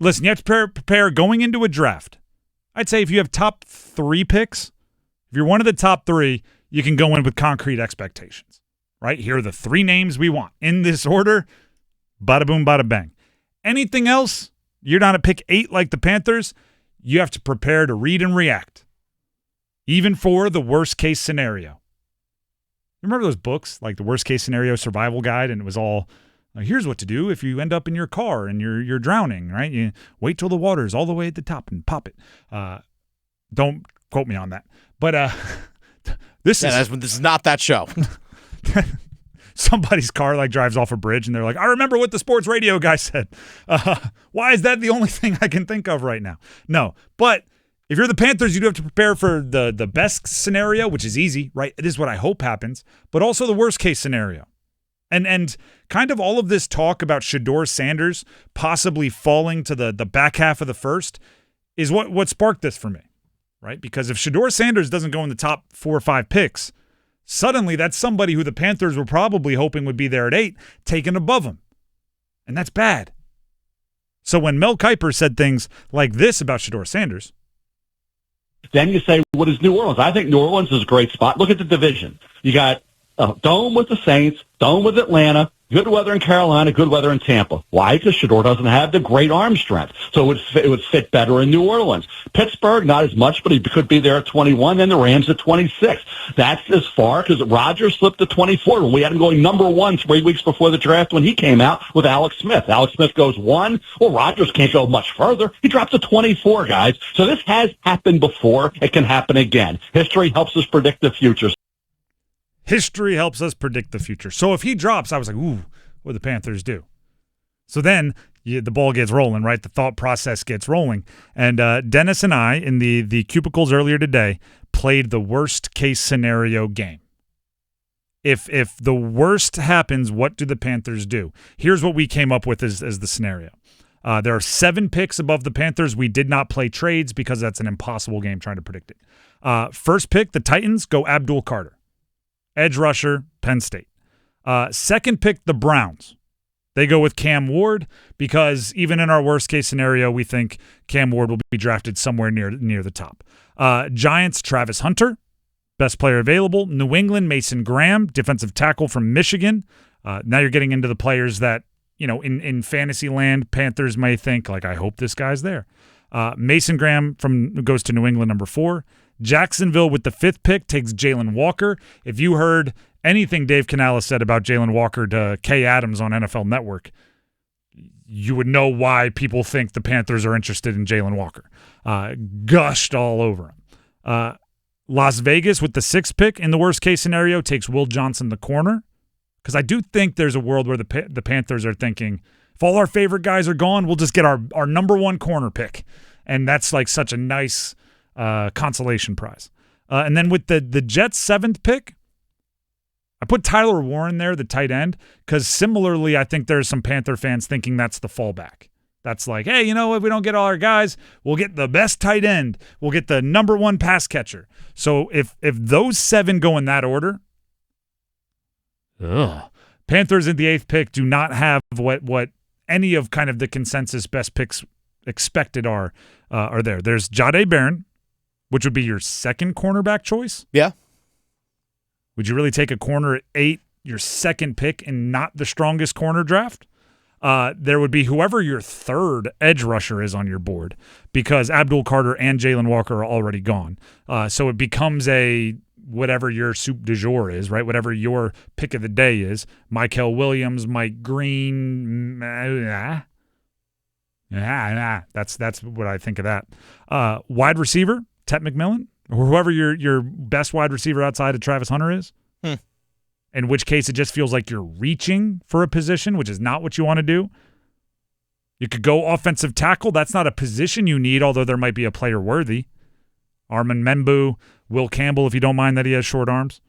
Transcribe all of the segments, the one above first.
listen, you have to prepare going into a draft. I'd say if you have top 3 picks, if you're one of the top 3, you can go in with concrete expectations, right? Here are the 3 names we want. In this order, bada boom, bada bang. Anything else, you're not at pick 8 like the Panthers, you have to prepare to read and react, even for the worst-case scenario. Remember those books, like the worst-case scenario survival guide, and it was all, here's what to do if you end up in your car and you're drowning, right? You wait till the water's all the way at the top and pop it. Don't quote me on that. But this is not that show. Somebody's car like drives off a bridge and they're like, I remember what the sports radio guy said. Why is that the only thing I can think of right now? No, but if you're the Panthers, you do have to prepare for the best scenario, which is easy, right? This is what I hope happens, but also the worst case scenario. And kind of all of this talk about Shedeur Sanders possibly falling to the back half of the first is what sparked this for me, right? Because if Shedeur Sanders doesn't go in the top 4 or 5 picks, suddenly that's somebody who the Panthers were probably hoping would be there at 8, taken above him. And that's bad. So when Mel Kiper said things like this about Shedeur Sanders, then you say, what is New Orleans? I think New Orleans is a great spot. Look at the division. You got Dome with the Saints, Dome with Atlanta, good weather in Carolina, good weather in Tampa. Why? Because Shedeur doesn't have the great arm strength. So it would fit better in New Orleans. Pittsburgh, not as much, but he could be there at 21, and the Rams at 26. That's as far, because Rodgers slipped to 24 when we had him going number 1 3 weeks before the draft when he came out with Alex Smith. Alex Smith goes 1. Well, Rodgers can't go much further. He drops to 24, guys. So this has happened before. It can happen again. History helps us predict the future. History helps us predict the future. So if he drops, I was like, ooh, what do the Panthers do? So then the ball gets rolling, right? The thought process gets rolling. And Dennis and I, in the cubicles earlier today, played the worst-case scenario game. If the worst happens, what do the Panthers do? Here's what we came up with as the scenario. There are 7 picks above the Panthers. We did not play trades because that's an impossible game trying to predict it. First pick, the Titans go Abdul Carter. Edge rusher, Penn State. Second pick, the Browns. They go with Cam Ward because even in our worst-case scenario, we think Cam Ward will be drafted somewhere near the top. Giants, Travis Hunter, best player available. New England, Mason Graham, defensive tackle from Michigan. Now you're getting into the players that, in fantasy land, Panthers may think, like, I hope this guy's there. Mason Graham goes to New England, number 4. Jacksonville with the 5th pick takes Jalen Walker. If you heard anything Dave Canales said about Jalen Walker to Kay Adams on NFL Network, you would know why people think the Panthers are interested in Jalen Walker. Gushed all over him. Las Vegas with the 6th pick in the worst-case scenario takes Will Johnson, the corner, because I do think there's a world where the Panthers are thinking, if all our favorite guys are gone, we'll just get our number 1 corner pick. And that's like such a nice consolation prize. And then with the Jets' 7th pick, I put Tyler Warren there, the tight end, because similarly, I think there's some Panther fans thinking that's the fallback. That's like, hey, if we don't get all our guys, we'll get the best tight end. We'll get the number 1 pass catcher. So if those 7 go in that order, Panthers at the 8th pick do not have what any of kind of the consensus best picks expected are there. There's Jadeveon, which would be your 2nd cornerback choice. Yeah. Would you really take a corner at 8, your 2nd pick, and not the strongest corner draft? There would be whoever your 3rd edge rusher is on your board, because Abdul Carter and Jalen Walker are already gone. So it becomes a whatever your soup du jour is, right? Whatever your pick of the day is. Mykel Williams, Mike Green. That's what I think of that. Wide receiver, Tet McMillan, or whoever your best wide receiver outside of Travis Hunter is. In which case it just feels like you're reaching for a position, which is not what you want to do. You could go offensive tackle. That's not a position you need, although there might be a player worthy. Armin Membu, Will Campbell, if you don't mind that he has short arms.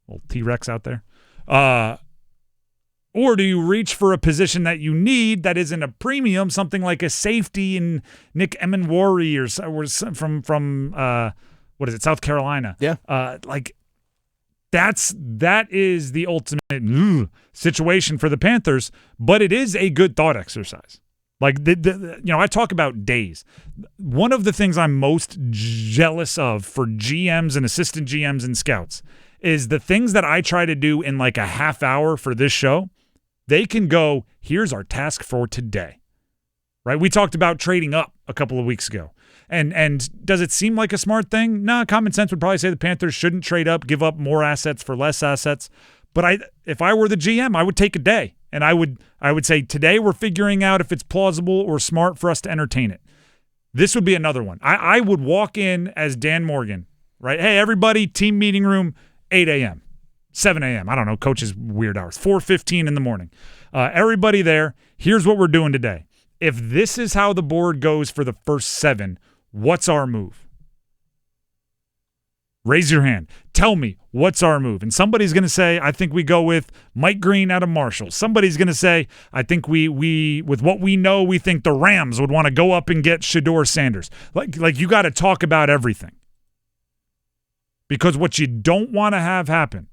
Old T-Rex out there. Or do you reach for a position that you need that isn't a premium, something like a safety in Nick Emenwari or from what is it, South Carolina? Yeah. That is the ultimate situation for the Panthers, but it is a good thought exercise. Like, I talk about days. One of the things I'm most jealous of for GMs and assistant GMs and scouts is the things that I try to do in like a half hour for this show. They can go, here's our task for today, right? We talked about trading up a couple of weeks ago. And does it seem like a smart thing? No, common sense would probably say the Panthers shouldn't trade up, give up more assets for less assets. But if I were the GM, I would take a day. And I would say, today we're figuring out if it's plausible or smart for us to entertain it. This would be another one. I would walk in as Dan Morgan, right? Hey, everybody, team meeting room, 8 a.m., 7 a.m. I don't know, coach's weird hours, 4:15 in the morning. Everybody there, here's what we're doing today. If this is how the board goes for the first 7, what's our move? Raise your hand. Tell me, what's our move? And somebody's going to say, I think we go with Mike Green out of Marshall. Somebody's going to say, I think we with what we know, we think the Rams would want to go up and get Shedeur Sanders. Like you got to talk about everything. Because what you don't want to have happen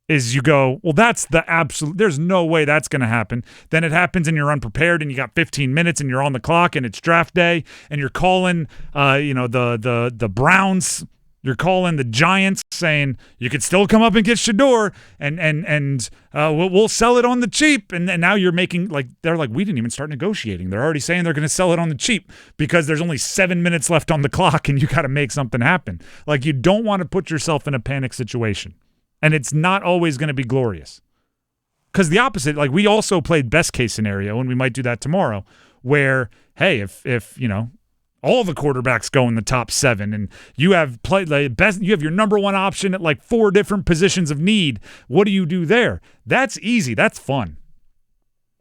is you go, well, that's the absolute, there's no way that's going to happen. Then it happens and you're unprepared and you got 15 minutes and you're on the clock and it's draft day and you're calling, the Browns, you're calling the Giants saying you could still come up and get Shedeur and we'll sell it on the cheap. And now you're making, like, they're like, we didn't even start negotiating. They're already saying they're going to sell it on the cheap because there's only 7 minutes left on the clock and you got to make something happen. Like, you don't want to put yourself in a panic situation. And it's not always going to be glorious. Because the opposite, like, we also played best case scenario, and we might do that tomorrow, where, hey, if all the quarterbacks go in the top 7 and you have played the best, you have your number one option at like 4 different positions of need, what do you do there? That's easy. That's fun.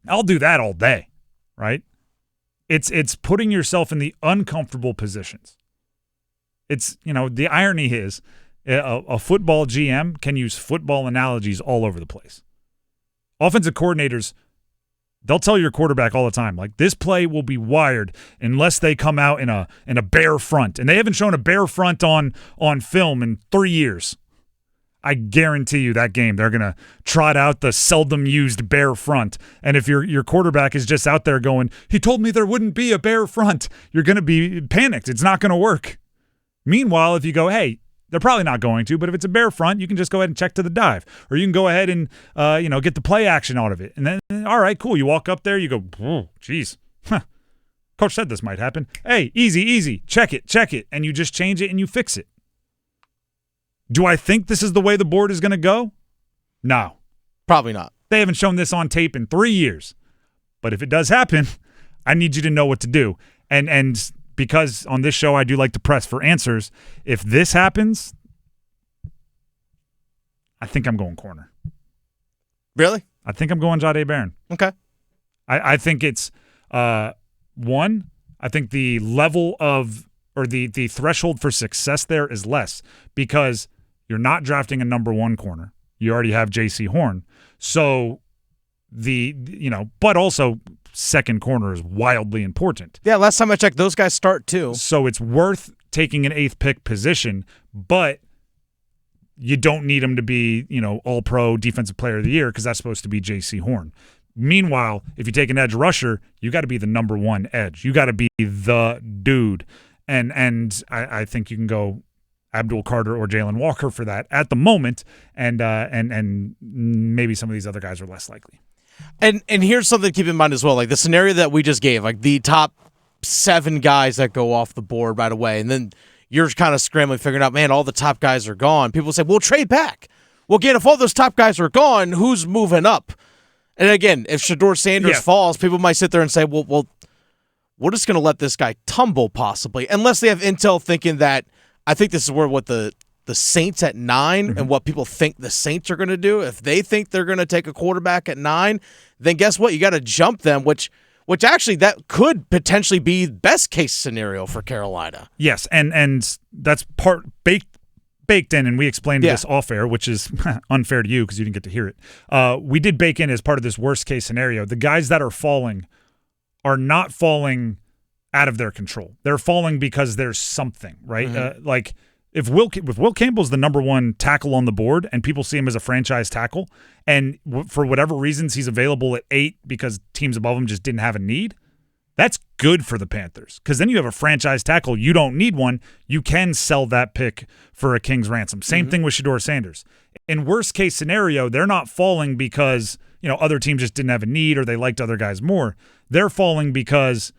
I'll do that all day, right? It's putting yourself in the uncomfortable positions. It's, the irony is, a football GM can use football analogies all over the place. Offensive coordinators, they'll tell your quarterback all the time, like, this play will be wired unless they come out in a bare front. And they haven't shown a bare front on film in 3 years. I guarantee you that game they're going to trot out the seldom used bare front. And if your quarterback is just out there going, he told me there wouldn't be a bare front, you're going to be panicked. It's not going to work. Meanwhile, if you go, hey, they're probably not going to, but if it's a bare front, you can just go ahead and check to the dive. Or you can go ahead and, get the play action out of it. And then, all right, cool. You walk up there, you go, oh, geez. Coach said this might happen. Hey, easy. Check it. And you just change it and you fix it. Do I think this is the way the board is going to go? No. Probably not. They haven't shown this on tape in 3 years. But if it does happen, I need you to know what to do. And because on this show I do like to press for answers, if this happens, I think I'm going corner. Really? I think I'm going Jadeveon. Okay. I think it's, one, I think the level of, or the threshold for success there is less because you're not drafting a number 1 corner. You already have J.C. Horn. So but also second corner is wildly important. Yeah, last time I checked, those guys start too. So it's worth taking an 8th pick position, but you don't need him to be, all-pro defensive player of the year because that's supposed to be J.C. Horn. Meanwhile, if you take an edge rusher, you got to be the number 1 edge. You got to be the dude. And I think you can go Abdul Carter or Jalen Walker for that at the moment, and maybe some of these other guys are less likely. And here's something to keep in mind as well, like the scenario that we just gave, like the top 7 guys that go off the board right away, and then you're kind of scrambling, figuring out, man, all the top guys are gone. People say, well, trade back. Well, again, if all those top guys are gone, who's moving up? And again, if Shedeur Sanders falls, people might sit there and say, well, we're just going to let this guy tumble possibly, unless they have intel thinking that, I think this is where what the Saints at 9 and what people think the Saints are going to do. If they think they're going to take a quarterback at 9, then guess what? You got to jump them, which actually that could potentially be best case scenario for Carolina. Yes, and that's part baked in, and we explained this off air, which is unfair to you because you didn't get to hear it. We did bake in as part of this worst case scenario. The guys that are falling are not falling out of their control. They're falling because there's something, right? if Will Campbell's the number one tackle on the board and people see him as a franchise tackle, and for whatever reasons he's available at 8 because teams above him just didn't have a need, that's good for the Panthers because then you have a franchise tackle. You don't need one. You can sell that pick for a king's ransom. Same thing with Shedeur Sanders. In worst case scenario, they're not falling because other teams just didn't have a need or they liked other guys more. They're falling because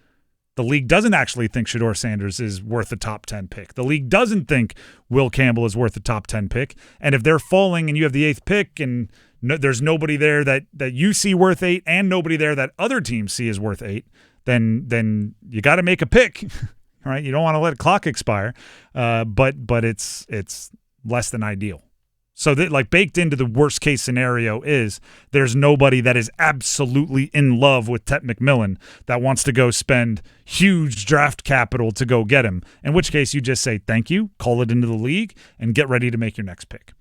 the league doesn't actually think Shedeur Sanders is worth a top 10 pick. The league doesn't think Will Campbell is worth a top 10 pick. And if they're falling and you have the 8th pick and there's nobody there that you see worth 8 and nobody there that other teams see is worth 8, then you got to make a pick, right? You don't want to let a clock expire, but it's less than ideal. So that baked into the worst case scenario is there's nobody that is absolutely in love with Tet McMillan that wants to go spend huge draft capital to go get him, in which case you just say thank you, call it into the league, and get ready to make your next pick.